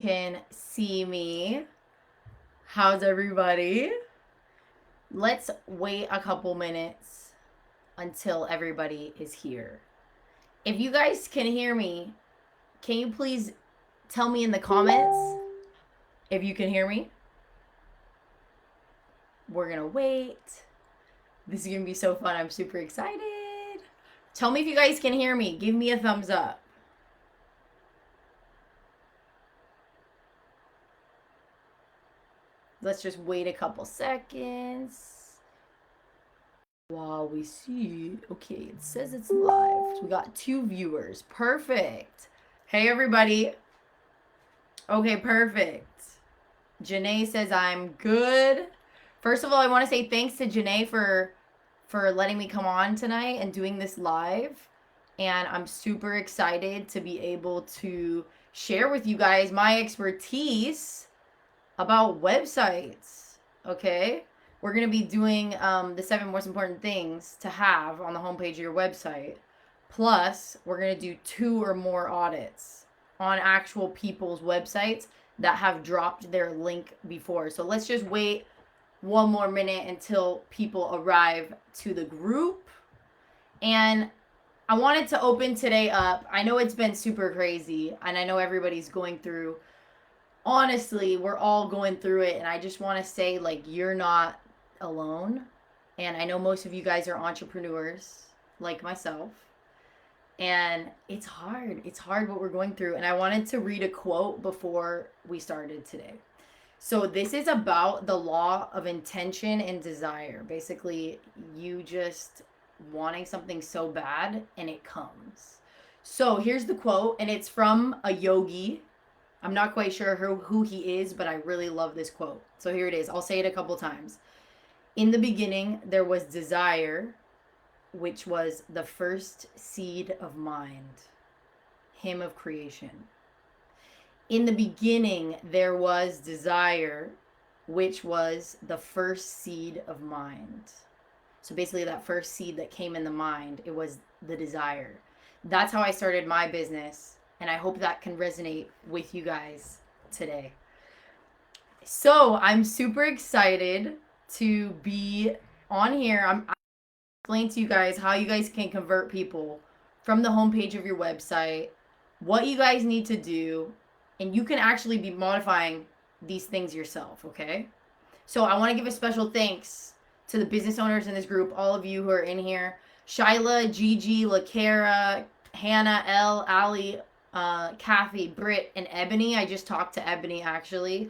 can see me. How's everybody? Let's wait a couple minutes until everybody is here. If you guys can hear me, can you please tell me in the comments if you can hear me? We're gonna wait. This is gonna be so fun. I'm super excited. Tell me if you guys can hear me. Give me a thumbs up. Let's just wait a couple seconds while we see. Okay, it says it's live. So we got 2 viewers. Perfect. Hey, everybody. Okay, perfect. Janae says I'm good. First of all, I want to say thanks to Janae for letting me come on tonight and doing this live. And I'm super excited to be able to share with you guys my expertise about websites. Okay? We're going to be doing the 7 most important things to have on the homepage of your website. Plus, we're going to do 2 or more audits on actual people's websites that have dropped their link before. So let's just wait one more minute until people arrive to the group. And I wanted to open today up. I know it's been super crazy, and I know everybody's going through. Honestly, we're all going through it, and I just want to say, like, you're not alone. And I know most of you guys are entrepreneurs like myself. And it's hard. It's hard what we're going through. And I wanted to read a quote before we started today. So this is about the law of intention and desire. Basically, you just wanting something so bad and it comes. So here's the quote, and it's from a yogi. I'm not quite sure who he is, but I really love this quote. So here it is. I'll say it a couple times. In the beginning, there was desire, which was the first seed of mind. Hymn of creation. In the beginning, there was desire, which was the first seed of mind. So basically, that first seed that came in the mind, it was the desire. That's how I started my business, and I hope that can resonate with you guys today. So I'm super excited to be on here. I'm explain to you guys how you guys can convert people from the homepage of your website, what you guys need to do, and you can actually be modifying these things yourself, okay? So I want to give a special thanks to the business owners in this group, all of you who are in here. Shyla, Gigi, LaCara, Hannah, Elle, Ali, Kathy, Britt, and Ebony. I just talked to Ebony, actually.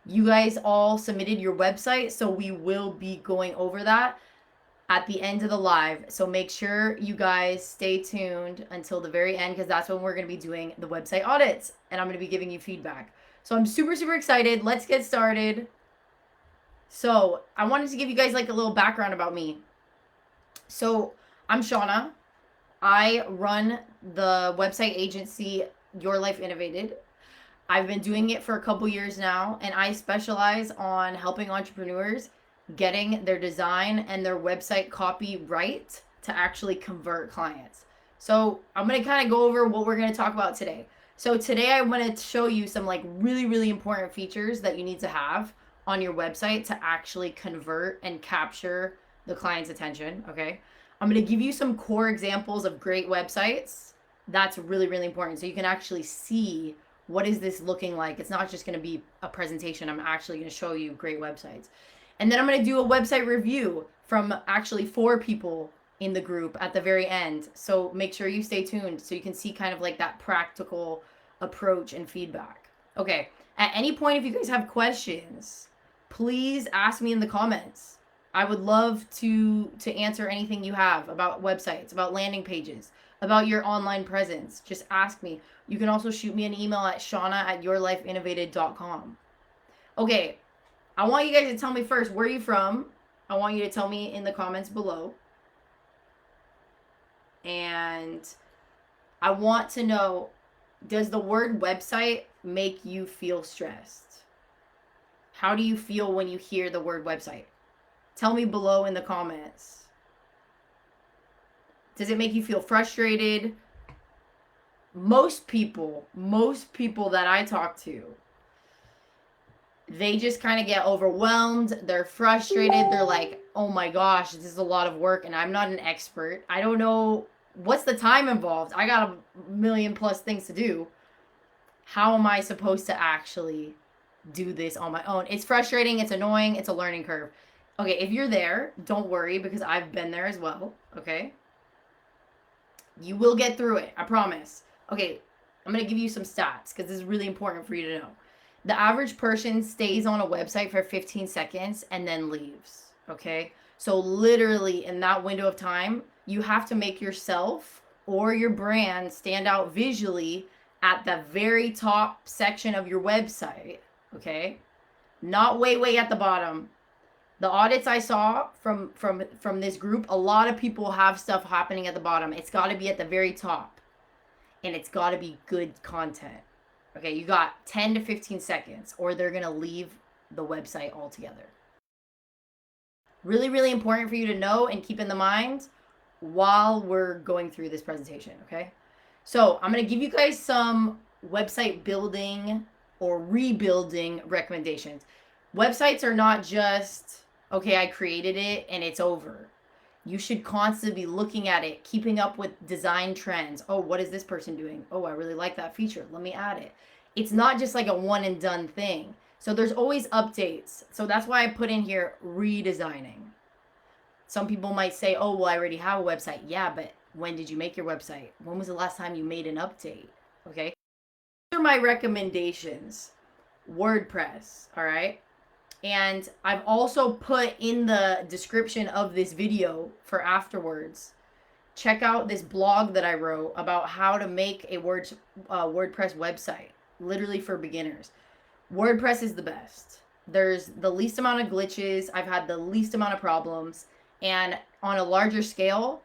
You guys all submitted your website, so we will be going over that at the end of the live. So make sure you guys stay tuned until the very end, because that's when we're going to be doing the website audits, and I'm going to be giving you feedback. So I'm super, super excited. Let's get started. So I wanted to give you guys like a little background about me. So I'm Shawna. I run the website agency Your Life Innovated. I've been doing it for a couple years now, and I specialize on helping entrepreneurs getting their design and their website copy right to actually convert clients. So I'm going to kind of go over what we're going to talk about today. So today I want to show you some like really, really important features that you need to have on your website to actually convert and capture the client's attention, okay? I'm going to give you some core examples of great websites. That's really, really important. So you can actually see what is this looking like. It's not just going to be a presentation. I'm actually going to show you great websites. And then I'm going to do a website review from actually 4 people in the group at the very end. So make sure you stay tuned so you can see kind of like that practical approach and feedback. Okay, at any point, if you guys have questions, please ask me in the comments. I would love to answer anything you have about websites, about landing pages, about your online presence. Just ask me. You can also shoot me an email at shauna@yourlifeinnovated.com. Okay, I want you guys to tell me first, where are you from? I want you to tell me in the comments below. And I want to know, does the word website make you feel stressed? How do you feel when you hear the word website? Tell me below in the comments. Does it make you feel frustrated? Most people that I talk to they just kind of get overwhelmed. They're frustrated. They're like, oh my gosh, this is a lot of work and I'm not an expert. I don't know what's the time involved. I got a million plus things to do. How am I supposed to actually do this on my own? It's frustrating. It's annoying. It's a learning curve. Okay, if you're there, don't worry because I've been there as well. Okay. You will get through it. I promise. Okay, I'm going to give you some stats because this is really important for you to know. The average person stays on a website for 15 seconds and then leaves. Okay. So, literally, in that window of time, you have to make yourself or your brand stand out visually at the very top section of your website. Okay. Not way at the bottom. The audits I saw from this group, a lot of people have stuff happening at the bottom. It's got to be at the very top, and it's got to be good content. Okay, you got 10 to 15 seconds, or they're gonna leave the website altogether. Really important for you to know and keep in the mind while we're going through this presentation. Okay, so I'm gonna give you guys some website building or rebuilding recommendations. Websites are not just, okay, I created it and it's over. You should constantly be looking at it, keeping up with design trends. Oh, what is this person doing? Oh, I really like that feature. Let me add it. It's not just like a one and done thing. So there's always updates. So that's why I put in here redesigning. Some people might say, oh, well, I already have a website. Yeah, but when did you make your website? When was the last time you made an update? Okay. These are my recommendations. WordPress, all right? And I've also put in the description of this video for afterwards. Check out this blog that I wrote about how to make a WordPress website, literally for beginners. WordPress is the best. There's the least amount of glitches. I've had the least amount of problems. And on a larger scale,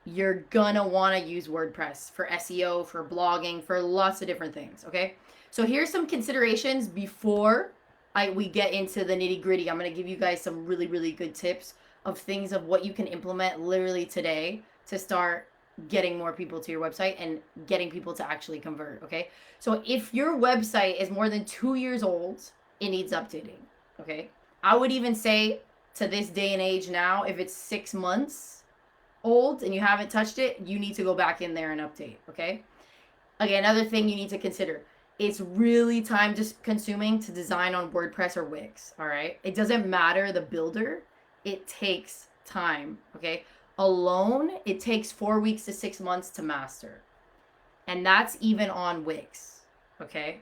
you're gonna want to use WordPress for SEO, for blogging, for lots of different things, okay? So here's some considerations before we get into the nitty gritty. I'm going to give you guys some really good tips of things of what you can implement literally today to start getting more people to your website and getting people to actually convert. Okay. So if your website is more than 2 years old, it needs updating. Okay. I would even say to this day and age now, if it's 6 months old and you haven't touched it, you need to go back in there and update. Okay. Again, another thing you need to consider. It's really time consuming to design on WordPress or Wix, all right? It doesn't matter the builder. It takes time, okay? Alone, it takes 4 weeks to 6 months to master. And that's even on Wix, okay?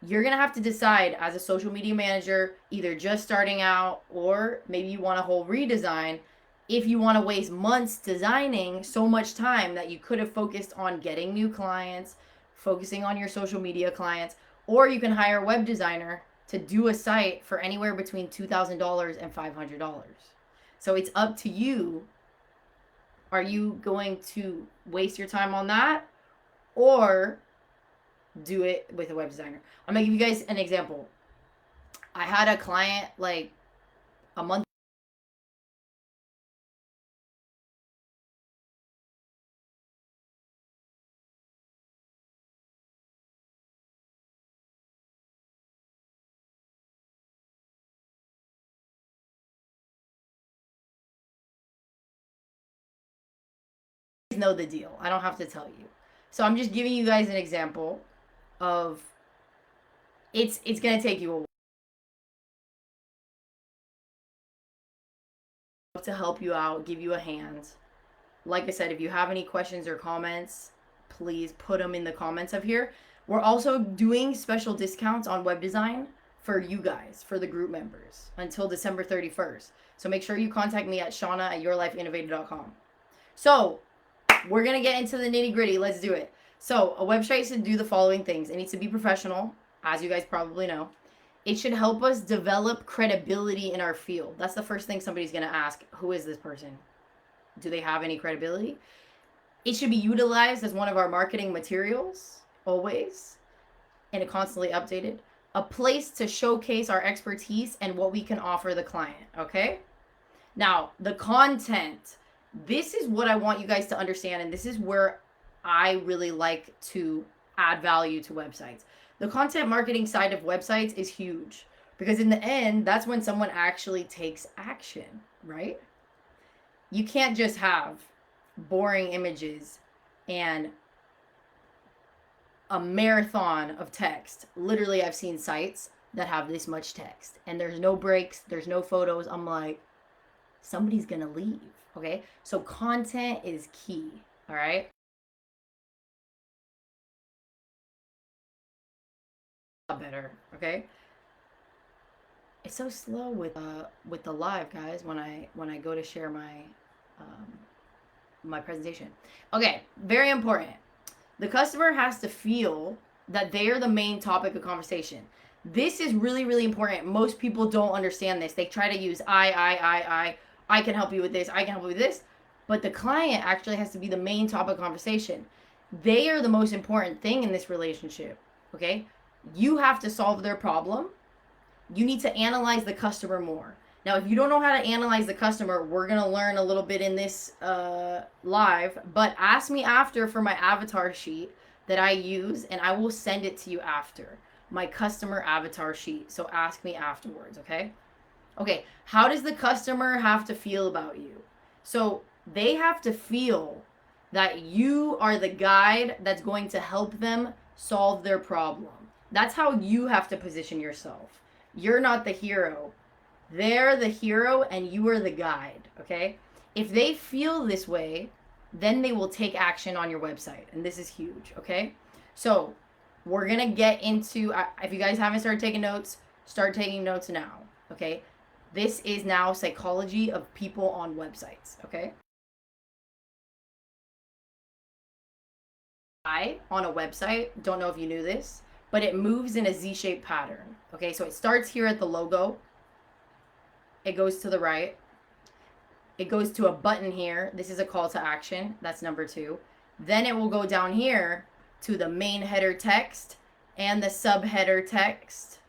You're going to have to decide as a social media manager, either just starting out or maybe you want a whole redesign, if you want to waste months designing so much time that you could have focused on getting new clients, focusing on your social media clients, or you can hire a web designer to do a site for anywhere between $2,000 and $500. So it's up to you. Are you going to waste your time on that or do it with a web designer? I'm going to give you guys an example. I had a client like a month know the deal. I don't have to tell you. So I'm just giving you guys an example of it's going to take you a while to help you out, give you a hand. Like I said, if you have any questions or comments, please put them in the comments of here. We're also doing special discounts on web design for you guys, for the group members, until December 31st. So make sure you contact me at Shawna@yourlifeinnovator.com. So we're going to get into the nitty gritty. Let's do it. So a website should do the following things. It needs to be professional, as you guys probably know. It should help us develop credibility in our field. That's the first thing somebody's going to ask. Who is this person? Do they have any credibility? It should be utilized as one of our marketing materials, always, and constantly updated. A place to showcase our expertise and what we can offer the client, okay? Now, the content. This is what I want you guys to understand, and this is where I really like to add value to websites. The content marketing side of websites is huge Because in the end, that's when someone actually takes action, right? You can't just have boring images and a marathon of text. Literally, I've seen sites that have this much text and there's no breaks, there's no photos. I'm like, somebody's gonna leave. Okay, so content is key. All right, better. Okay, it's so slow with the live, guys, when I go to share um, my presentation. Okay, very important. The customer has to feel that they are the main topic of conversation. This is really, really important. Most people don't understand this. They try to use I can help you with this, I can help you with this. But the client actually has to be the main topic of conversation. They are the most important thing in this relationship. Okay? You have to solve their problem. You need to analyze the customer more. Now, if you don't know how to analyze the customer, we're going to learn a little bit in this live, but ask me after for my avatar sheet that I use, and I will send it to you after. My customer avatar sheet. So ask me afterwards, okay? Okay, how does the customer have to feel about you? So they have to feel that you are the guide that's going to help them solve their problem. That's how you have to position yourself. You're not the hero. They're the hero and you are the guide, okay? If they feel this way, then they will take action on your website. And this is huge, okay? So we're going to get into, if you guys haven't started taking notes, start taking notes now, okay? This is now psychology of people on websites, okay? On a website, don't know if you knew this, but it moves in a Z-shaped pattern, okay? So it starts here at the logo. It goes to the right. It goes to a button here. This is a call to action. That's number 2. Then it will go down here to the main header text and the subheader text.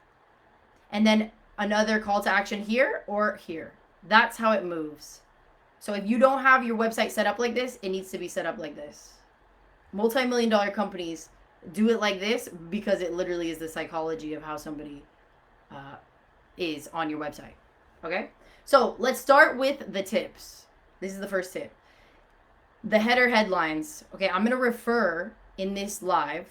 And then another call to action here or here. That's how it moves. So if you don't have your website set up like this, it needs to be set up like this. Multi-million-dollar companies do it like this because it literally is the psychology of how somebody is on your website. Okay? So let's start with the tips. This is the first tip. The header headlines. Okay, I'm going to refer in this live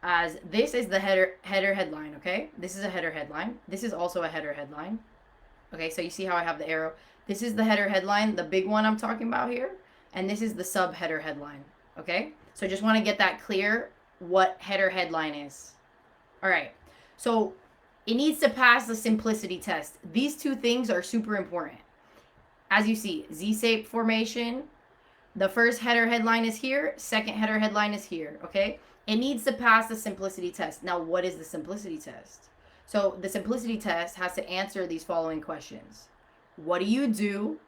as this is the header headline, okay? This is a header headline. This is also a header headline. Okay, so you see how I have the arrow. This is the header headline, the big one I'm talking about here. And this is the subheader headline, okay? So just want to get that clear what header headline is. All right, so it needs to pass the simplicity test. These two things are super important. As you see, Z-shape formation. The first header headline is here. Second header headline is here, okay? It needs to pass the simplicity test. Now, what is the simplicity test? So the simplicity test has to answer these following questions. What do you do?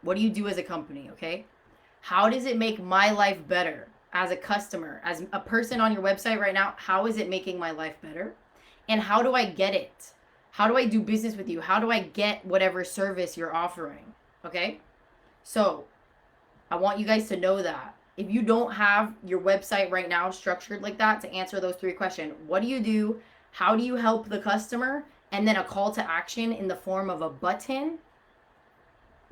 What do you do as a company, okay? How does it make my life better as a customer, as a person on your website right now? How is it making my life better? And how do I get it? How do I do business with you? How do I get whatever service you're offering? Okay? So I want you guys to know that. If you don't have your website right now structured like that to answer those 3 questions, what do you do? How do you help the customer? And then a call to action in the form of a button.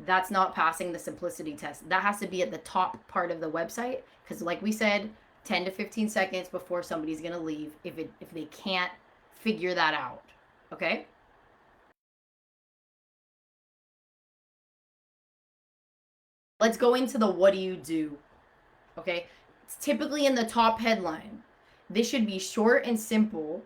That's not passing the simplicity test. That has to be at the top part of the website. Because like we said, 10 to 15 seconds before somebody's going to leave if they can't figure that out. Okay? Let's go into the what do you do? Okay? It's typically in the top headline. This should be short and simple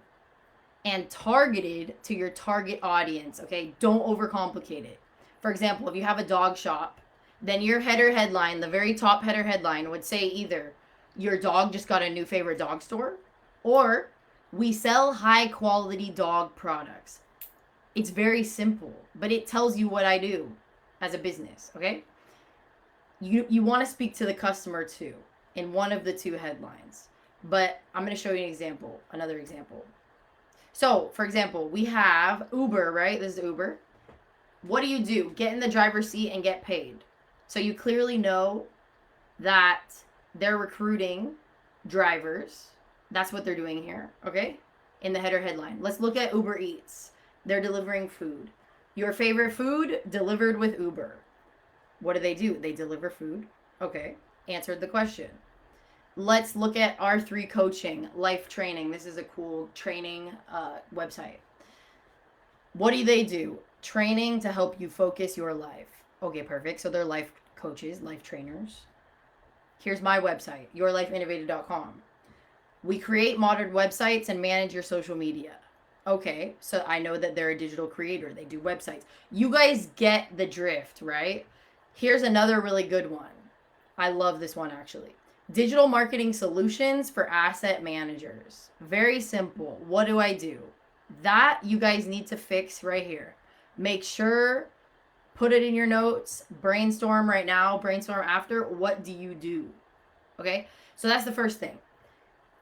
and targeted to your target audience. Okay? Don't overcomplicate it. For example, if you have a dog shop, then your header headline, the very top header headline would say either your dog just got a new favorite dog store or we sell high quality dog products. It's very simple, but it tells you what I do as a business, okay? You want to speak to the customer too in one of the 2 headlines. But I'm going to show you an example, another example. So, for example, we have Uber, right? This is Uber. What do you do? Get in the driver's seat and get paid. So you clearly know that they're recruiting drivers. That's what they're doing here, okay? In the header headline. Let's look at Uber Eats. They're delivering food. Your favorite food delivered with Uber. What do? They deliver food. Okay. Answered the question. Let's look at R3 Coaching, Life Training. This is a cool training website. What do? Training to help you focus your life. Okay, perfect. So they're life coaches, life trainers. Here's my website, yourlifeinnovated.com. We create modern websites and manage your social media. Okay, so I know that they're a digital creator. They do websites. You guys get the drift, right? Here's another really good one. I love this one actually. Digital marketing solutions for asset managers. Very simple. What do? That you guys need to fix right here. Make sure, put it in your notes, brainstorm right now, brainstorm after. What do you do? Okay, so that's the first thing.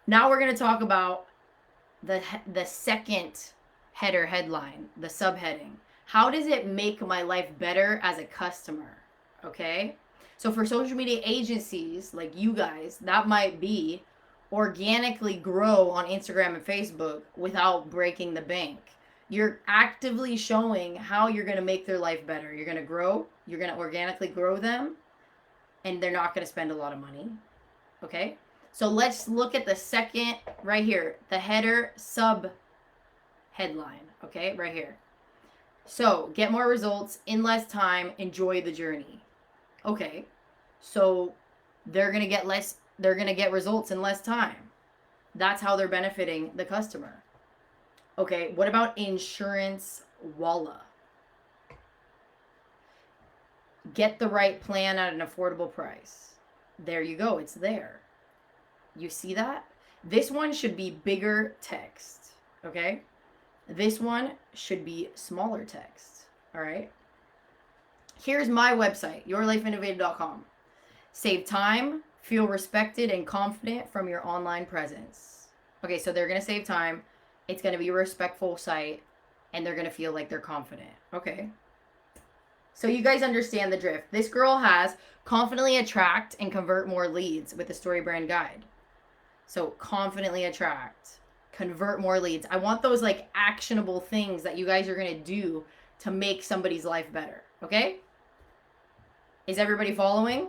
Now we're going to talk about the second header headline, the subheading. How does it make my life better as a customer? Okay, so for social media agencies like you guys, that might be organically grow on Instagram and Facebook without breaking the bank. You're actively showing how you're going to make their life better. You're going to grow, you're going to organically grow them, and they're not going to spend a lot of money. Okay? So let's look at the second right here, the header sub headline. Okay? Right here. So get more results in less time, enjoy the journey. Okay. So they're going to get results in less time. That's how they're benefiting the customer. Okay, what about insurance Walla? Get the right plan at an affordable price. There you go, it's there. You see that? This one should be bigger text, okay? This one should be smaller text, all right? Here's my website, yourlifeinnovative.com. Save time, feel respected and confident from your online presence. Okay, so they're going to save time. It's going to be a respectful site, and they're going to feel like they're confident. Okay. So you guys understand the drift. This girl has confidently attract and convert more leads with the Story Brand Guide. So confidently attract, convert more leads. I want those like actionable things that you guys are going to do to make somebody's life better. Okay? Is everybody following?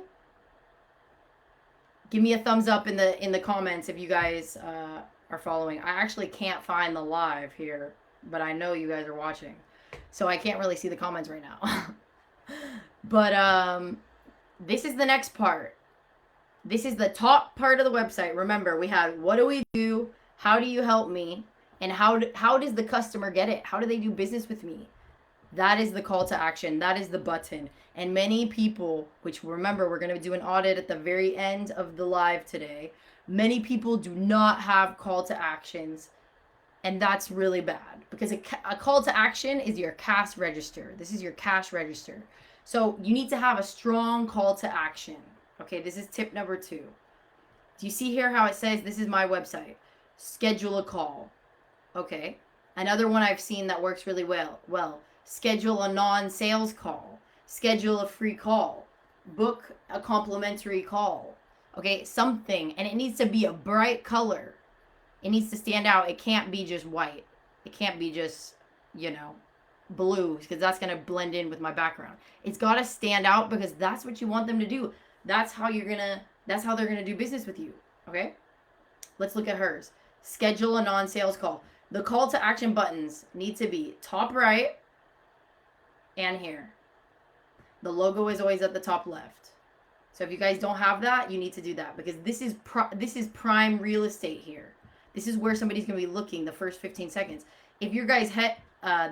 Give me a thumbs up in the comments if you guys are following. I actually can't find the live here, but I know you guys are watching, so I can't really see the comments right now. But this is the next part. This is the top part of the website. Remember, we had what do? How do you help me? And how does the customer get it? How do they do business with me? That is the call to action. That is the button. And many people, which remember, we're going to do an audit at the very end of the live today. Many people do not have call to actions. And that's really bad because a call to action is your cash register. This is your cash register. So you need to have a strong call to action. Okay, this is tip number 2. Do you see here how it says, this is my website, schedule a call? Okay, another one I've seen that works really well, schedule a non-sales call, schedule a free call, book a complimentary call. Okay, something, and it needs to be a bright color. It needs to stand out. It can't be just white. It can't be just, blue, because that's going to blend in with my background. It's got to stand out because that's what you want them to do. That's how they're going to do business with you. Okay? Let's look at hers. Schedule a non-sales call. The call to action buttons need to be top right and here. The logo is always at the top left. So if you guys don't have that, you need to do that because this is prime real estate here. This is where somebody's going to be looking the first 15 seconds. If your guys hit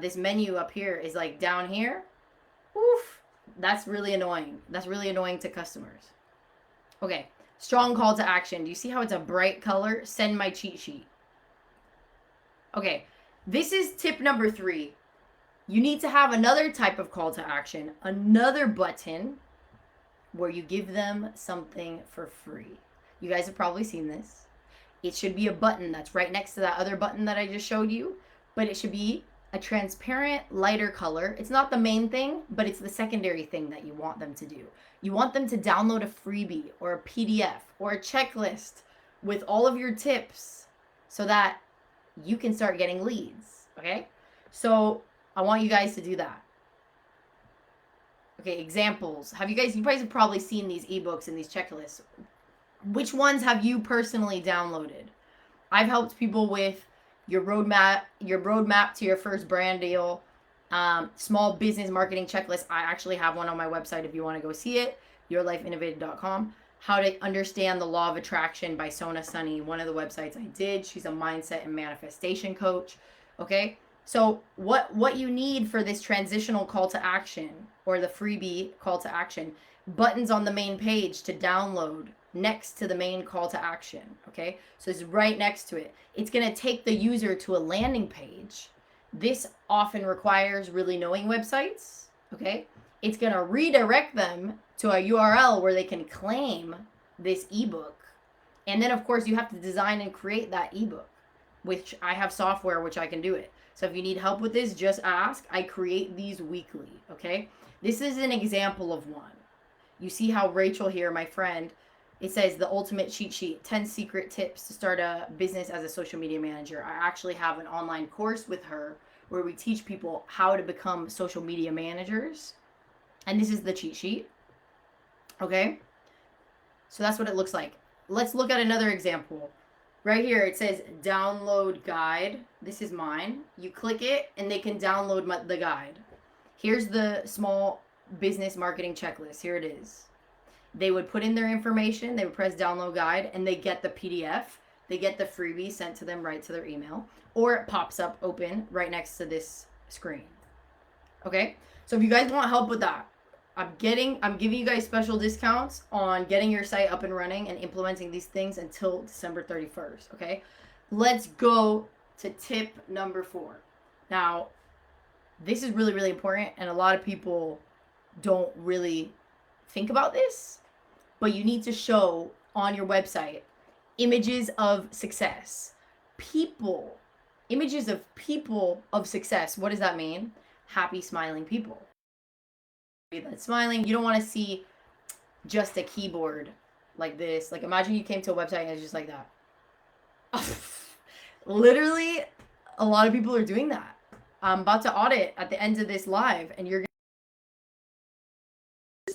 this menu up here is like down here, oof, that's really annoying. That's really annoying to customers. Okay, strong call to action. Do you see how it's a bright color? Send my cheat sheet. Okay, this is tip number 3. You need to have another type of call to action, another button where you give them something for free. You guys have probably seen this. It should be a button that's right next to that other button that I just showed you, but it should be a transparent, lighter color. It's not the main thing, but it's the secondary thing that you want them to do. You want them to download a freebie or a PDF or a checklist with all of your tips so that you can start getting leads, okay? So I want you guys to do that. Okay, examples. You guys have probably seen these ebooks and these checklists. Which ones have you personally downloaded? I've helped people with your roadmap to your first brand deal, small business marketing checklist. I actually have one on my website if you want to go see it, yourlifeinnovated.com. How to understand the law of attraction by Shawna Sunny, one of the websites I did. She's a mindset and manifestation coach. Okay, so what you need for this transitional call to action or the freebie call to action, buttons on the main page to download next to the main call to action. Okay, so it's right next to it. It's going to take the user to a landing page. This often requires really knowing websites. Okay, it's going to redirect them to a URL where they can claim this ebook. And then of course you have to design and create that ebook, which I have software which I can do it. So if you need help with this, just ask. I create these weekly. Okay, this is an example of one. You see how Rachel here, my friend, it says the ultimate cheat sheet, 10 secret tips to start a business as a social media manager. I actually have an online course with her where we teach people how to become social media managers. And this is the cheat sheet. Okay, so that's what it looks like. Let's look at another example. Right here, it says download guide. This is mine. You click it and they can download the guide. Here's the small business marketing checklist. Here it is. They would put in their information. They would press download guide and they get the PDF. They get the freebie sent to them right to their email, or it pops up open right next to this screen. Okay, so if you guys want help with that, I'm giving you guys special discounts on getting your site up and running and implementing these things until December 31st. Okay, let's go to tip number 4. Now, this is really, really important, and a lot of people don't really think about this, but you need to show on your website images of success. Images of people of success. What does that mean? Happy, smiling people. That's smiling. You don't want to see just a keyboard like this. Like, imagine you came to a website and it's just like that. Literally, a lot of people are doing that. I'm about to audit at the end of this live, and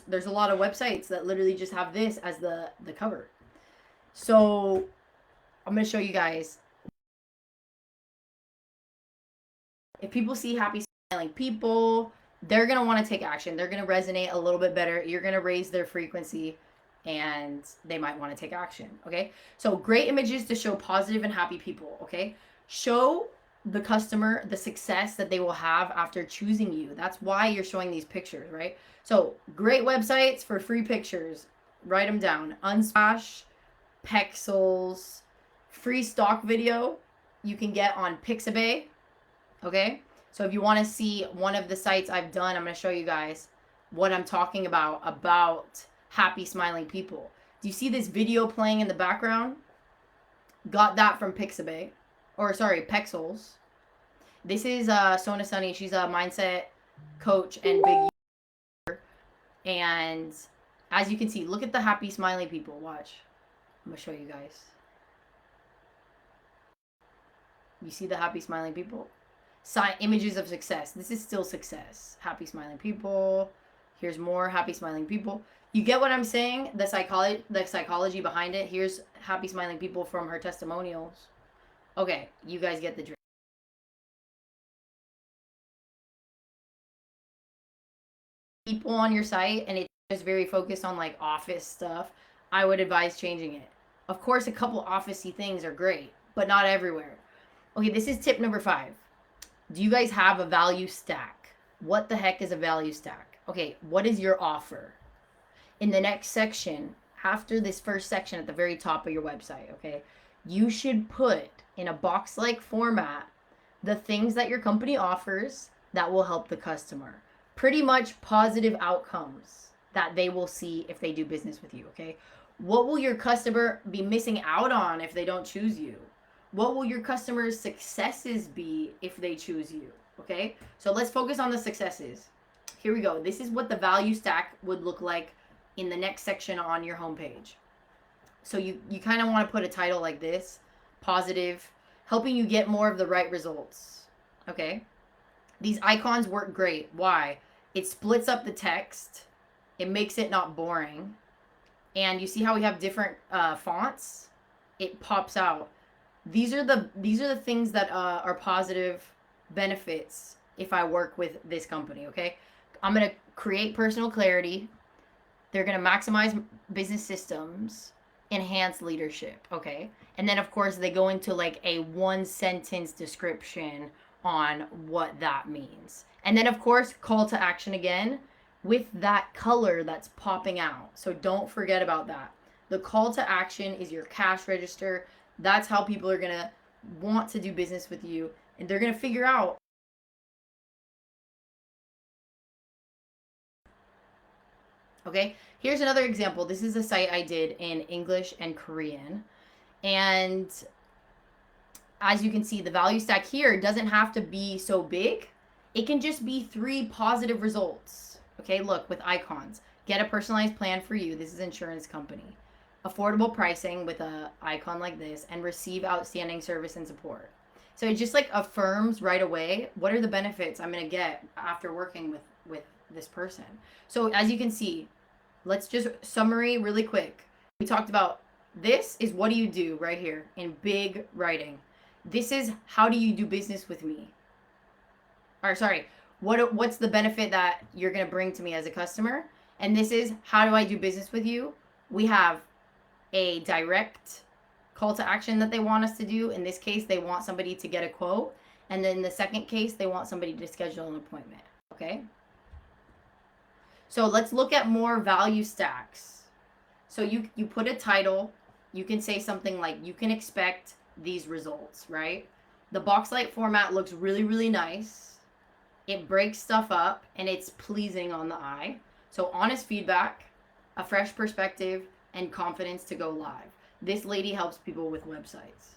there's a lot of websites that literally just have this as the cover. So I'm going to show you guys. If people see happy, smiling people, they're going to want to take action. They're going to resonate a little bit better. You're going to raise their frequency and they might want to take action. Okay. So great images to show positive and happy people. Okay. Show the customer the success that they will have after choosing you. That's why you're showing these pictures, right? So great websites for free pictures. Write them down. Unsplash, Pexels, free stock video you can get on Pixabay. Okay, so if you want to see one of the sites I've done, I'm going to show you guys what I'm talking about happy, smiling people. Do you see this video playing in the background? Got that from Pixabay, or sorry, Pexels. This is Shawna Sunny. She's a mindset coach and big user. And as you can see, look at the happy, smiling people. Watch. I'm going to show you guys. You see the happy, smiling people? Images of success. This is still success. Happy, smiling people. Here's more happy, smiling people. You get what I'm saying? The psychology behind it. Here's happy, smiling people from her testimonials. Okay, you guys get the drift. People on your site, and it's just very focused on like office stuff. I would advise changing it. Of course, a couple officey things are great, but not everywhere. Okay, this is tip number 5. Do you guys have a value stack? What the heck is a value stack? Okay, what is your offer? In the next section, after this first section at the very top of your website, okay, you should put in a box-like format the things that your company offers that will help the customer. Pretty much positive outcomes that they will see if they do business with you, okay? What will your customer be missing out on if they don't choose you? What will your customers' successes be if they choose you? Okay, so let's focus on the successes. Here we go. This is what the value stack would look like in the next section on your homepage. So you kind of want to put a title like this, positive, helping you get more of the right results. Okay, These icons work great. Why? It splits up the text. It makes it not boring. And you see how we have different fonts? It pops out. These are the things that are positive benefits if I work with this company, okay? I'm going to create personal clarity. They're going to maximize business systems, enhance leadership, okay? And then of course they go into like a one sentence description on what that means. And then of course call to action again with that color that's popping out. So don't forget about that. The call to action is your cash register. That's how people are going to want to do business with you, and they're going to figure out. Okay, here's another example. This is a site I did in English and Korean. And as you can see, the value stack here doesn't have to be so big. It can just be 3 positive results. Okay, look, with icons. Get a personalized plan for you. This is insurance company. Affordable pricing with a icon like this, and receive outstanding service and support. So it just like affirms right away what are the benefits I'm going to get after working with this person. So as you can see, let's just summary really quick. We talked about this is what do you do right here in big writing. This is how do you do business with me? Or sorry, what's the benefit that you're going to bring to me as a customer? And this is how do I do business with you? We have a direct call to action that they want us to do. In this case, they want somebody to get a quote. And then in the second case, they want somebody to schedule an appointment. Okay? So let's look at more value stacks. So you put a title. You can say something like, you can expect these results, right? The box light format looks really, really nice. It breaks stuff up and it's pleasing on the eye. So honest feedback, a fresh perspective, and confidence to go live. This lady helps people with websites.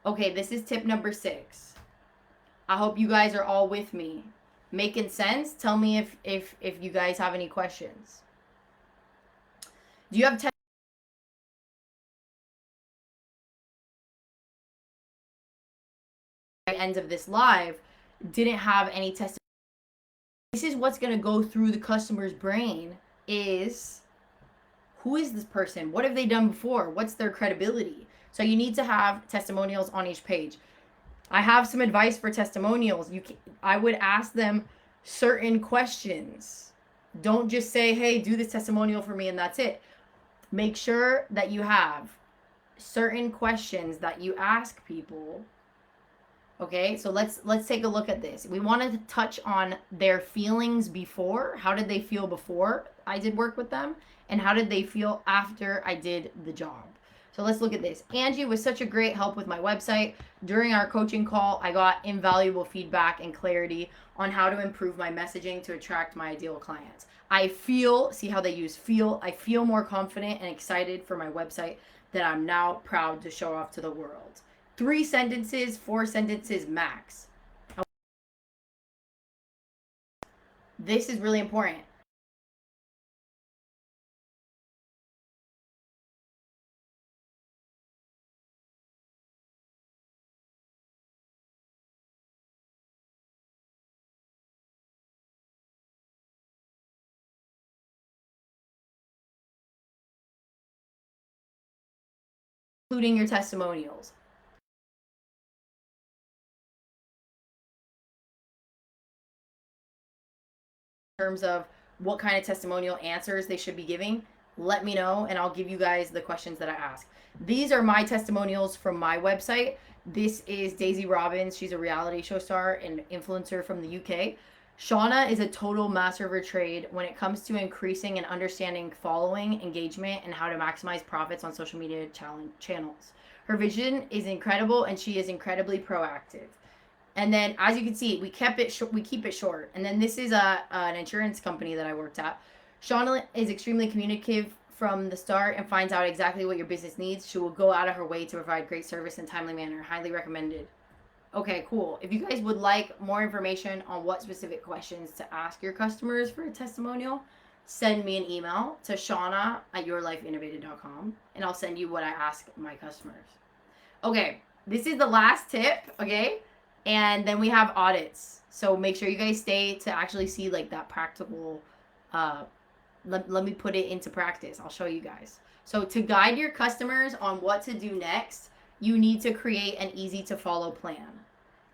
Okay, this is tip number 6. I hope you guys are all with me. Making sense? Tell me if you guys have any questions. Do you have end of this live didn't have any testimony. This is what's going to go through the customer's brain is, who is this person? What have they done before? What's their credibility? So you need to have testimonials on each page. I have some advice for testimonials. I would ask them certain questions. Don't just say, hey, do this testimonial for me and that's it. Make sure that you have certain questions that you ask people. Okay, so let's take a look at this. We want to touch on their feelings before. How did they feel before I did work with them? And how did they feel after I did the job? So let's look at this. Angie was such a great help with my website. During our coaching call, I got invaluable feedback and clarity on how to improve my messaging to attract my ideal clients. I feel, see how they use feel, I feel more confident and excited for my website that I'm now proud to show off to the world. 3 sentences, 4 sentences max. This is really important. Including your testimonials. In terms of what kind of testimonial answers they should be giving, let me know and I'll give you guys the questions that I ask. These are my testimonials from my website. This is Daisy Robbins. She's a reality show star and influencer from the UK. Shawna is a total master of her trade when it comes to increasing and understanding following, engagement, and how to maximize profits on social media channels. Her vision is incredible and she is incredibly proactive. And then, as you can see, we keep it short. And then this is an insurance company that I worked at. Shawna is extremely communicative from the start and finds out exactly what your business needs. She will go out of her way to provide great service in a timely manner. Highly recommended. Okay, cool. If you guys would like more information on what specific questions to ask your customers for a testimonial, send me an email to shauna@yourlifeinnovated.com and I'll send you what I ask my customers. Okay, this is the last tip, okay? And then we have audits. So make sure you guys stay to actually see like that practical, let me put it into practice. I'll show you guys. So to guide your customers on what to do next, you need to create an easy to follow plan.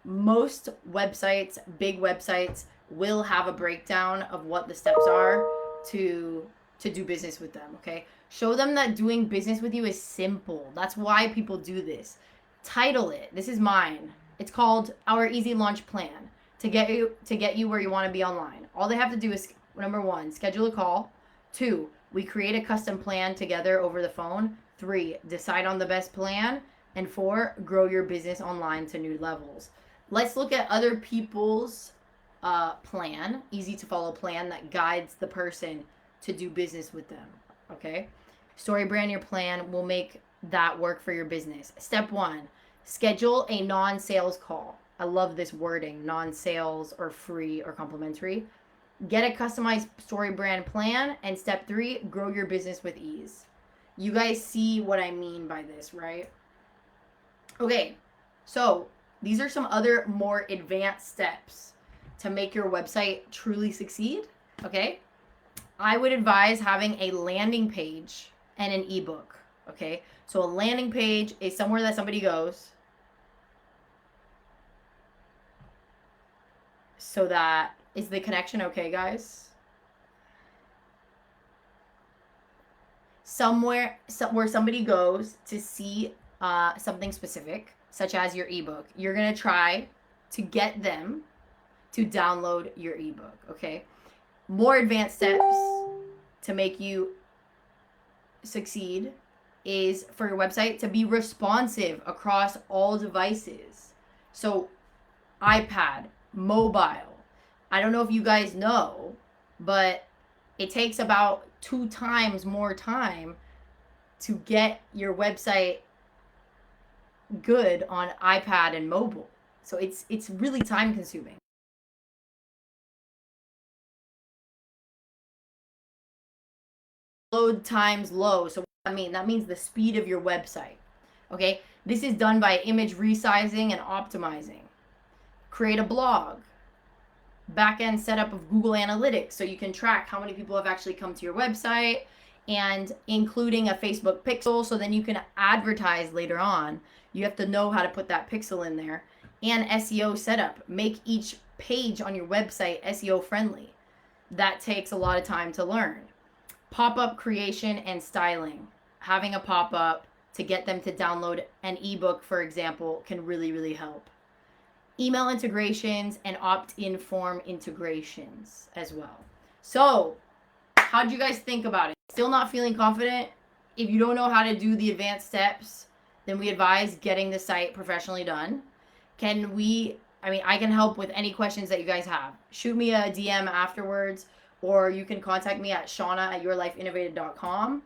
Most websites, big websites, will have a breakdown of what the steps are to do business with them, okay? Show them that doing business with you is simple. That's why people do this. Title it. This is mine. It's called Our Easy Launch Plan to get you where you want to be online. All they have to do is, number 1, schedule a call. 2, we create a custom plan together over the phone. 3, decide on the best plan. And 4, grow your business online to new levels. Let's look at other people's plan, easy to follow plan that guides the person to do business with them. Okay? Story brand your plan will make that work for your business. Step 1, schedule a non-sales call. I love this wording, non-sales or free or complimentary. Get a customized story brand plan. And step 3, grow your business with ease. You guys see what I mean by this, right? Okay, so these are some other more advanced steps to make your website truly succeed, okay? I would advise having a landing page and an ebook, okay? So a landing page is somewhere that somebody goes so that, is the connection okay, guys? Somewhere where somebody goes to see something specific, such as your ebook. You're going to try to get them to download your ebook, okay? More advanced steps to make you succeed is for your website to be responsive across all devices. So iPad, mobile. I don't know if you guys know, but it takes about 2 times more time to get your website good on iPad and mobile. So it's really time consuming. Load times low. So what does that mean? That means the speed of your website. Okay? This is done by image resizing and optimizing. Create a blog. Back-end setup of Google Analytics so you can track how many people have actually come to your website, and including a Facebook pixel so then you can advertise later on. You have to know how to put that pixel in there. And SEO setup. Make each page on your website SEO friendly. That takes a lot of time to learn. Pop-up creation and styling. Having a pop-up to get them to download an ebook, for example, can really, really help. Email integrations and opt-in form integrations as well. So, how'd you guys think about it? Still not feeling confident? If you don't know how to do the advanced steps, then we advise getting the site professionally done. I can help with any questions that you guys have. Shoot me a DM afterwards, or you can contact me at Shawna@yourlifeinnovated.com.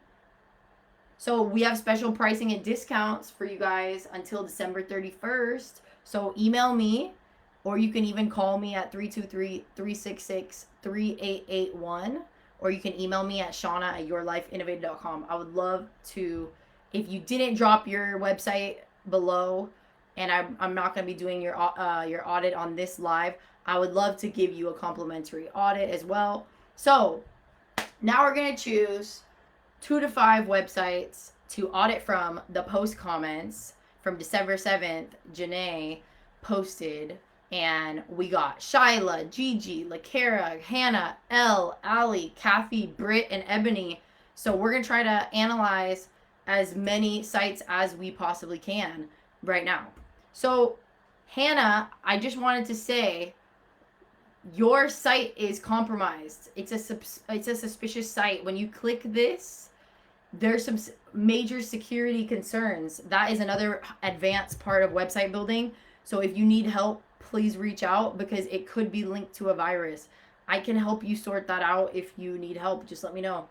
So we have special pricing and discounts for you guys until December 31st. So email me, or you can even call me at 323-366-3881, or you can email me at Shawna@yourlifeinnovated.com. I would love to, if you didn't drop your website below, and I'm not going to be doing your audit on this live, I would love to give you a complimentary audit as well. So now we're going to choose 2 to 5 websites to audit from. The post comments from December 7th, Janae posted, and we got Shyla, Gigi, LaKara, Hannah, Elle, Allie, Kathy, Britt, and Ebony. So we're going to try to analyze as many sites as we possibly can right now. So Hannah, I just wanted to say, your site is compromised. It's a suspicious site. When you click this, there's some major security concerns. That is another advanced part of website building. So if you need help, please reach out, because it could be linked to a virus. I can help you sort that out if you need help. Just let me know.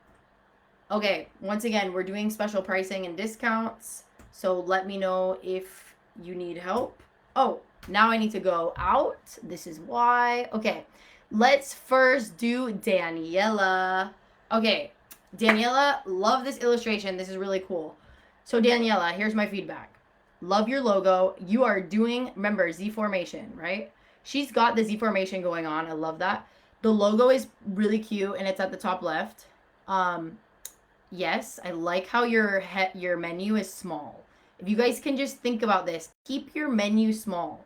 Okay, once again, we're doing special pricing and discounts. So let me know if you need help. Oh, now I need to go out. This is why. Okay, let's first do Daniela. Okay, Daniela, love this illustration. This is really cool. So Daniela, here's my feedback. Love your logo. You are doing, remember, Z formation, right? She's got the Z formation going on. I love that. The logo is really cute and it's at the top left. Yes, I like how your menu is small. If you guys can just think about this, keep your menu small.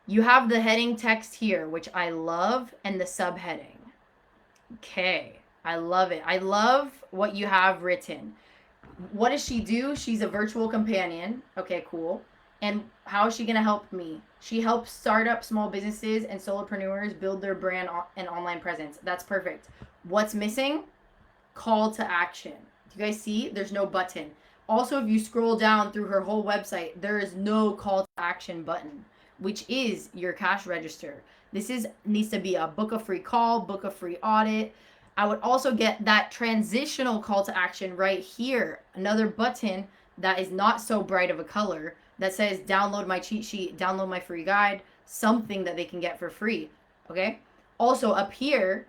You have the heading text here, which I love, and the subheading. Okay, I love it. I love what you have written. What does she do? She's a virtual companion. Okay, cool. And how is she going to help me? She helps startup small businesses and solopreneurs build their brand and online presence. That's perfect. What's missing? Call to action. Do you guys see? There's no button. Also, if you scroll down through her whole website, there is no call to action button, which is your cash register. This needs to be a book a free call, book a free audit. I would also get that transitional call to action right here. Another button that is not so bright of a color that says download my cheat sheet, download my free guide, something that they can get for free. Okay? Also up here,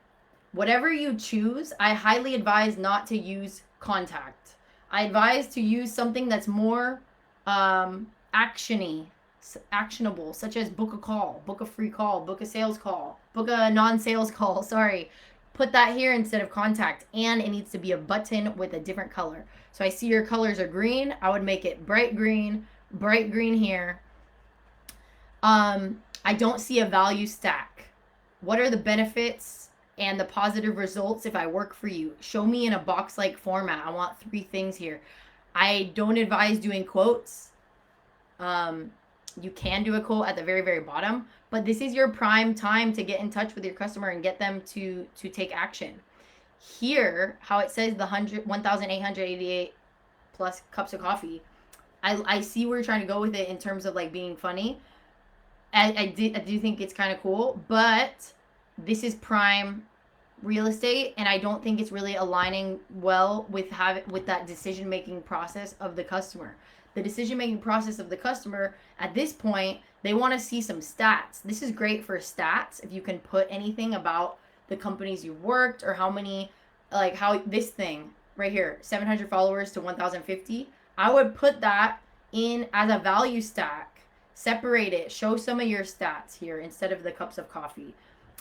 whatever you choose, I highly advise not to use contact. I advise to use something that's more actionable, such as book a call, book a free call, book a sales call, book a non-sales call. Sorry. Put that here instead of contact, and it needs to be a button with a different color. So I see your colors are green. I would make it bright green here. I don't see a value stack. What are the benefits and the positive results if I work for you? Show me in a box-like format. I want 3 things here. I don't advise doing quotes. You can do a quote at the very, very bottom, but this is your prime time to get in touch with your customer and get them to take action. Here, how it says the 1,888 plus cups of coffee, I see where you're trying to go with it in terms of like being funny. I do think it's kind of cool, but this is prime real estate, and I don't think it's really aligning well with that decision making process of the customer. The decision making process of the customer at this point, they want to see some stats. This is great for stats if you can put anything about the companies you've worked or how many, like how this thing right here, 700 followers to 1,050. I would put that in as a value stack. Separate it. Show some of your stats here instead of the cups of coffee.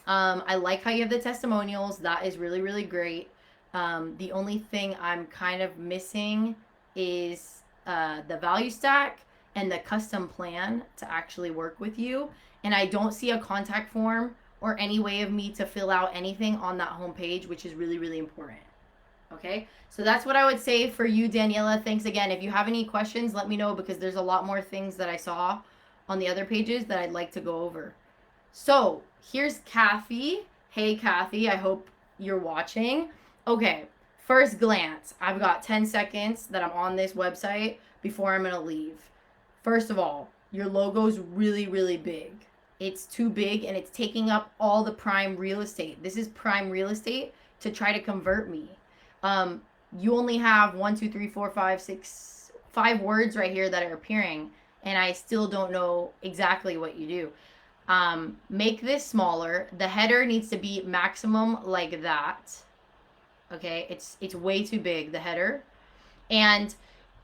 I like how you have the testimonials. That is really, really great. The only thing I'm kind of missing is the value stack and the custom plan to actually work with you. And I don't see a contact form or any way of me to fill out anything on that homepage, which is really, really important. Okay, so that's what I would say for you, Daniela. Thanks again. If you have any questions, let me know, because there's a lot more things that I saw on the other pages that I'd like to go over. So here's Kathy. Hey, Kathy, I hope you're watching. Okay, first glance, I've got 10 seconds that I'm on this website before I'm going to leave. First of all, your logo's really, really big. It's too big and it's taking up all the prime real estate. This is prime real estate to try to convert me. You only have 1, 2, 3, 4, 5, 6, 5 words right here that are appearing, and I still don't know exactly what you do. Make this smaller. The header needs to be maximum like that. Okay, it's way too big, the header. And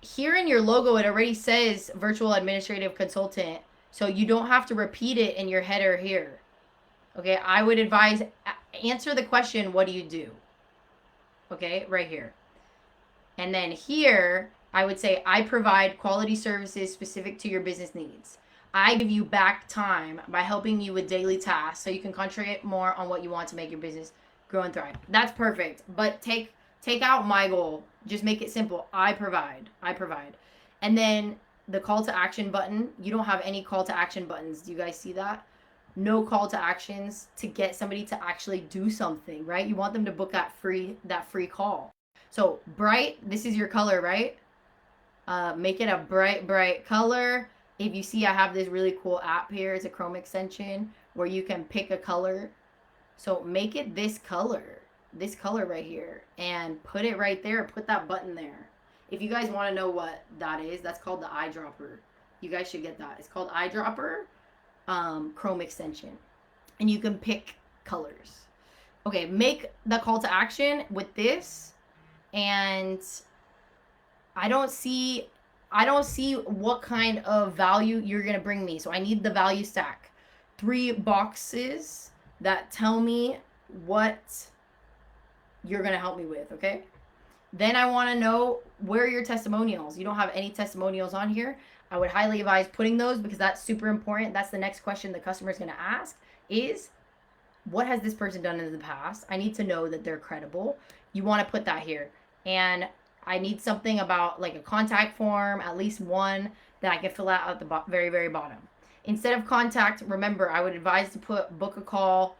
here in your logo, it already says virtual administrative consultant, so you don't have to repeat it in your header here. Okay, I would advise answer the question, what do you do? Okay, right here. And then here, I would say, I provide quality services specific to your business needs. I give you back time by helping you with daily tasks so you can concentrate more on what you want to make your business grow and thrive. That's perfect. But take out my goal. Just make it simple. I provide. And then the call to action button, you don't have any call to action buttons. Do you guys see that? No call to actions to get somebody to actually do something, right? You want them to book that free call. So bright, this is your color, right? Make it a bright color. If you see, I have this really cool app here. It's a Chrome extension where you can pick a color. So make it this color right here, and put it right there. Put that button there. If you guys want to know what that is, that's called the eyedropper. You guys should get that. It's called eyedropper. Chrome extension, and you can pick colors. Okay, make the call to action with this, and I don't see what kind of value you're gonna bring me, so I need the value stack. 3 boxes that tell me what you're going to help me with, okay? Then I want to know, where are your testimonials? You don't have any testimonials on here. I would highly advise putting those, because that's super important. That's the next question the customer is going to ask is, what has this person done in the past? I need to know that they're credible. You want to put that here. And I need something about like a contact form, at least one that I can fill out at the very, very bottom. Instead of contact, remember, I would advise to put book a call,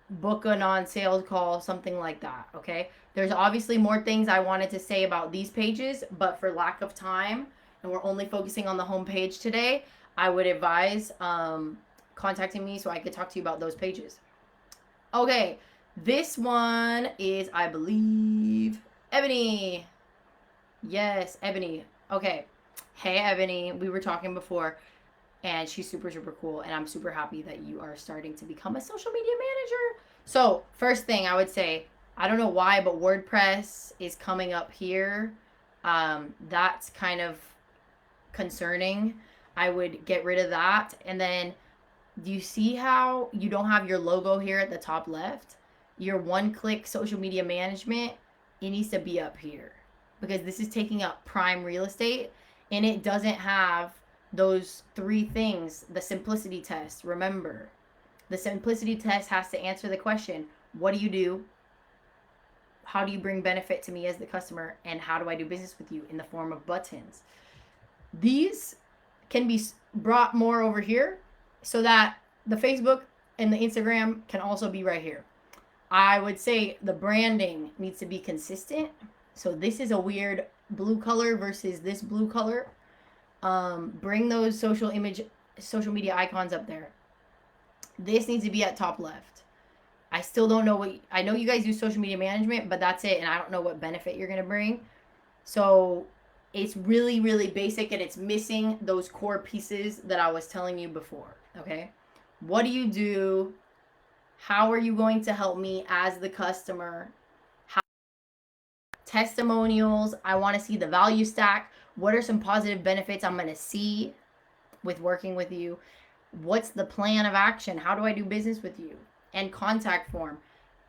book a non-sales call, something like that, okay? There's obviously more things I wanted to say about these pages, but for lack of time, and we're only focusing on the home page today, I would advise contacting me so I could talk to you about those pages. Okay, this one is, I believe, Ebony. Yes, Ebony. Okay. Hey, Ebony. We were talking before, and she's super, super cool, and I'm super happy that you are starting to become a social media manager. So, first thing I would say, I don't know why, but WordPress is coming up here. That's kind of concerning. I would get rid of that. And then, do you see how you don't have your logo here at the top left? Your one-click social media management, it needs to be up here, because this is taking up prime real estate, and it doesn't have those 3 things. The simplicity test, remember, the simplicity test has to answer the question, what do you do? How do you bring benefit to me as the customer? And how do I do business with you? In the form of buttons. These can be brought more over here, so that the Facebook and the Instagram can also be right here. I would say the branding needs to be consistent. So this is a weird blue color versus this blue color. Bring those social media icons up there. This needs to be at top left. I still don't know I know you guys do social media management, but that's it. And I don't know what benefit you're going to bring. So it's really, really basic, and it's missing those core pieces that I was telling you before. Okay. What do you do? How are you going to help me as the customer? Testimonials. I want to see the value stack. What are some positive benefits I'm going to see with working with you? What's the plan of action? How do I do business with you? And contact form.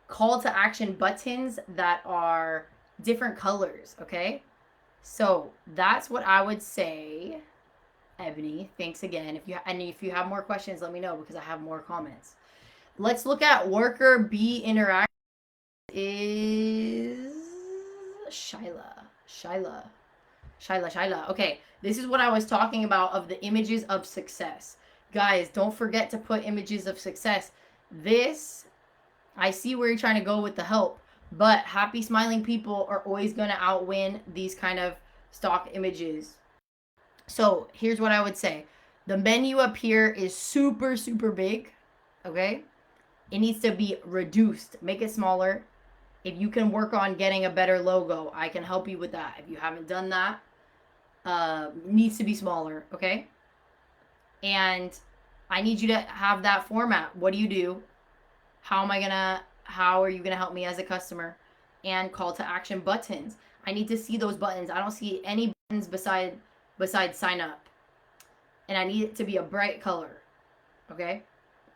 Call to action buttons that are different colors, okay? So that's what I would say. Ebony, thanks again. If you have more questions, let me know, because I have more comments. Let's look at worker bee interaction. Is Shyla. Okay, this is what I was talking about, of the images of success. Guys, don't forget to put images of success. This, I see where you're trying to go with the help, but happy smiling people are always going to outwin these kind of stock images. So here's what I would say. The menu up here is super, super big. Okay. It needs to be reduced. Make it smaller. If you can work on getting a better logo, I can help you with that. If you haven't done that, needs to be smaller. Okay. And I need you to have that format. What do you do? How are you going to help me as a customer? And call to action buttons. I need to see those buttons. I don't see any buttons besides sign up. And I need it to be a bright color. Okay?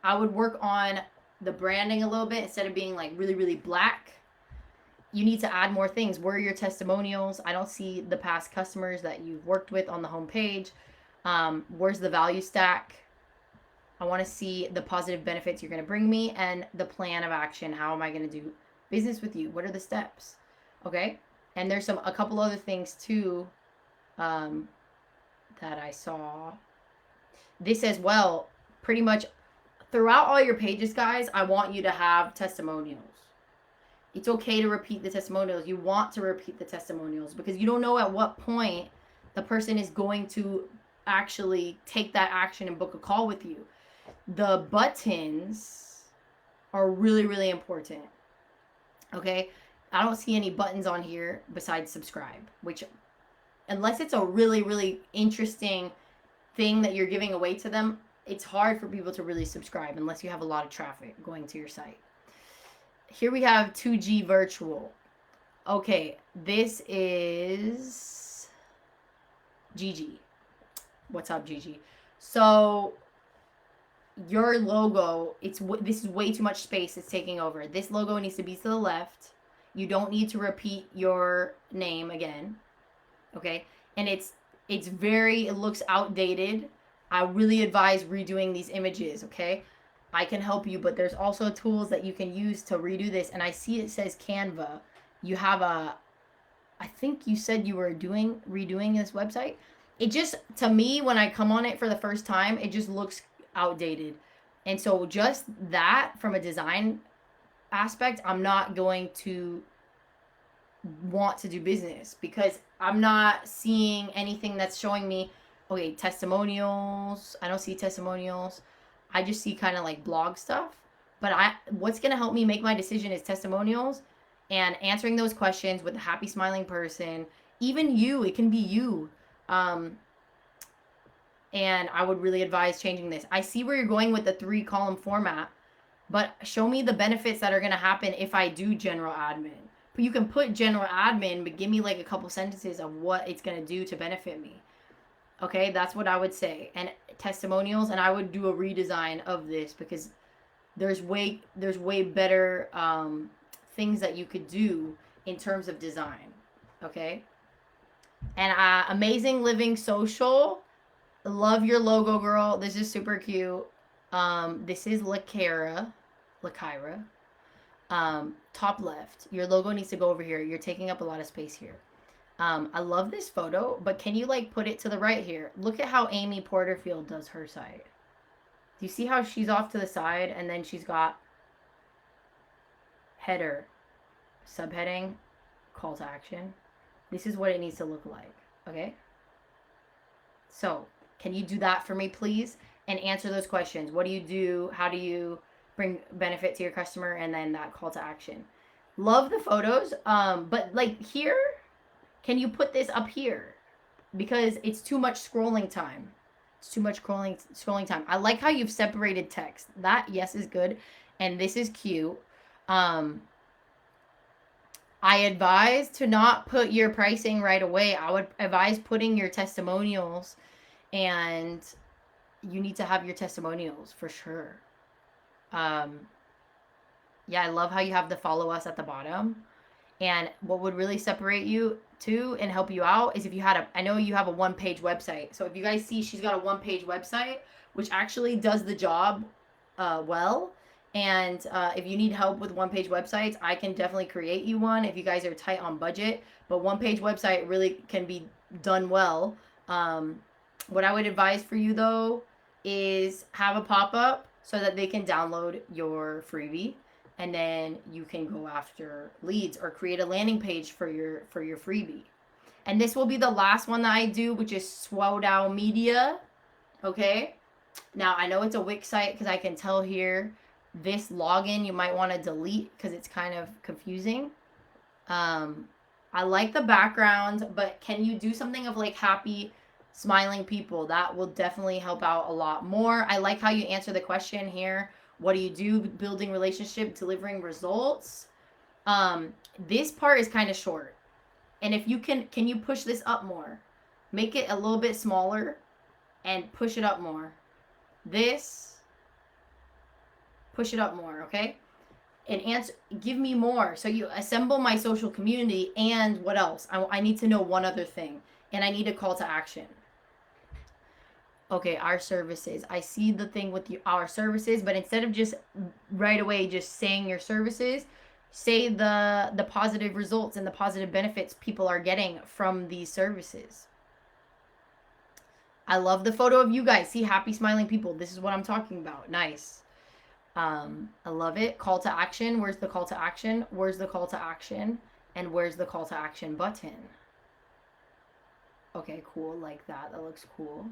I would work on the branding a little bit. Instead of being like really, really black, you need to add more things. Where are your testimonials? I don't see the past customers that you've worked with on the home page. Where's the value stack? I want to see the positive benefits you're going to bring me, and the plan of action. How am I going to do business with you? What are the steps? Okay? And there's a couple other things too that I saw. This as well, pretty much throughout all your pages, guys, I want you to have testimonials. It's okay to repeat the testimonials. You want to repeat the testimonials, because you don't know at what point the person is going to actually take that action and book a call with you. The buttons are really, really important. Okay? I don't see any buttons on here besides subscribe, which, unless it's a really, really interesting thing that you're giving away to them, it's hard for people to really subscribe unless you have a lot of traffic going to your site. Here we have 2G virtual. Okay, this is Gigi. What's up, Gigi? So your logo, this is way too much space it's taking over. This logo needs to be to the left. You don't need to repeat your name again. Okay? And it looks outdated. I really advise redoing these images, okay? I can help you, but there's also tools that you can use to redo this. And I see it says Canva. You have I think you said you were redoing this website. It just, to me, when I come on it for the first time, it just looks outdated. And so just that from a design aspect, I'm not going to want to do business because I'm not seeing anything that's showing me, okay, testimonials. I don't see testimonials. I just see kind of like blog stuff. But what's going to help me make my decision is testimonials and answering those questions with a happy smiling person. Even you, it can be you. And I would really advise changing this. I see where you're going with the 3-column format, but show me the benefits that are going to happen if I do general admin. But you can put general admin, but give me like a couple sentences of what it's going to do to benefit me. Okay, that's what I would say. And testimonials, and I would do a redesign of this because there's way better things that you could do in terms of design. Okay, and Amazing Living Social, love your logo, girl. This is super cute. This is Lakira. Top left. Your logo needs to go over here. You're taking up a lot of space here. I love this photo, but can you like put it to the right here? Look at how Amy Porterfield does her site. Do you see how she's off to the side and then she's got header, subheading, call to action? This is what it needs to look like, okay? So, can you do that for me, please? And answer those questions. What do you do? How do you bring benefit to your customer? And then that call to action. Love the photos, but like here, can you put this up here? Because it's too much scrolling time. It's too much scrolling time. I like how you've separated text. That, yes, is good. And this is cute. I advise to not put your pricing right away. I would advise putting your testimonials, and you need to have your testimonials for sure. Yeah, I love how you have the follow us at the bottom. And what would really separate you too and help you out is if you had I know you have a 1-page website. So if you guys see, she's got a 1-page website, which actually does the job well. And if you need help with 1-page websites, I can definitely create you one if you guys are tight on budget. But 1-page website really can be done well. What I would advise for you though is have a pop-up so that they can download your freebie. And then you can go after leads or create a landing page for your freebie. And this will be the last one that I do, which is Swowdow Media. Okay. Now I know it's a Wix site because I can tell here this login you might want to delete because it's kind of confusing. I like the background, but can you do something of like happy, smiling people? That will definitely help out a lot more. I like how you answer the question here. What do you do? Building relationship, delivering results. This part is kind of short. And if you can you push this up more? Make it a little bit smaller and push it up more. This, push it up more, okay? And give me more. So you assemble my social community, and what else? I need to know one other thing, and I need a call to action. Okay, our services. I see the thing with our services, but instead of just right away just saying your services, say the positive results and the positive benefits people are getting from these services. I love the photo of you guys. See, happy smiling people. This is what I'm talking about. Nice. I love it. Call to action. Where's the call to action? Where's the call to action? And where's the call to action button? Okay, cool. Like that. That looks cool.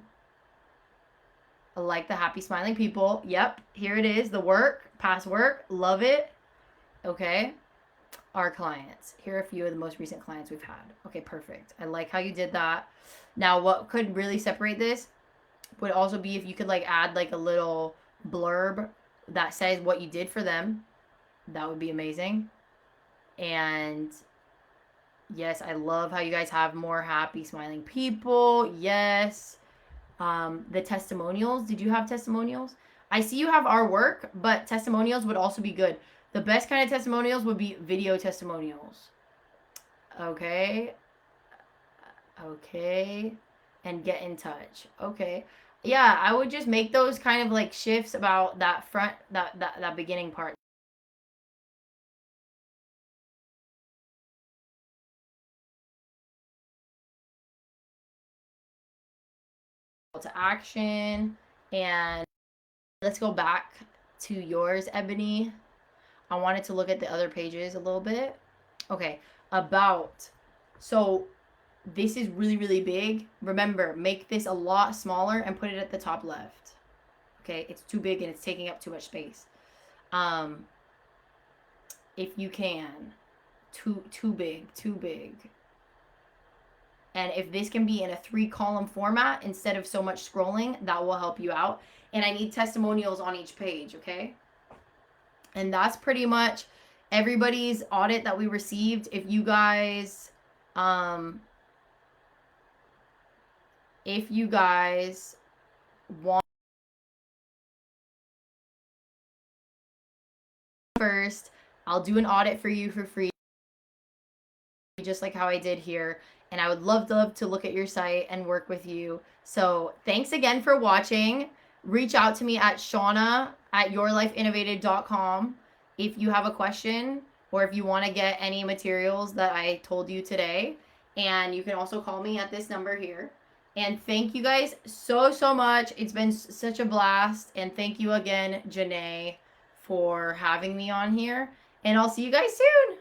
I like the happy smiling people. Yep, here it is. The work, past work. Love it. Okay. Our clients. Here are a few of the most recent clients we've had. Okay, perfect. I like how you did that. Now, what could really separate this would also be if you could like add like a little blurb that says what you did for them. That would be amazing. And yes, I love how you guys have more happy smiling people. Yes. The testimonials. Did you have testimonials? I see you have our work, but testimonials would also be good. The best kind of testimonials would be video testimonials. Okay. Okay. And get in touch. Okay. Yeah, I would just make those kind of like shifts about that front, that beginning part. To action. And let's go back to yours, Ebony. I wanted to look at the other pages a little bit. Okay, about. So this is really, really big. Remember, make this a lot smaller and put it at the top left. Okay, it's too big and it's taking up too much space. If you can, too big. And if this can be in a 3-column format instead of so much scrolling, that will help you out. And I need testimonials on each page, okay? And that's pretty much everybody's audit that we received. If you guys want first, I'll do an audit for you for free, just like how I did here. And I would love to look at your site and work with you. So thanks again for watching. Reach out to me at Shawna at yourlifeinnovated.com if you have a question or if you want to get any materials that I told you today. And you can also call me at this number here. And thank you guys so much. It's been such a blast. And thank you again, Janae, for having me on here. And I'll see you guys soon.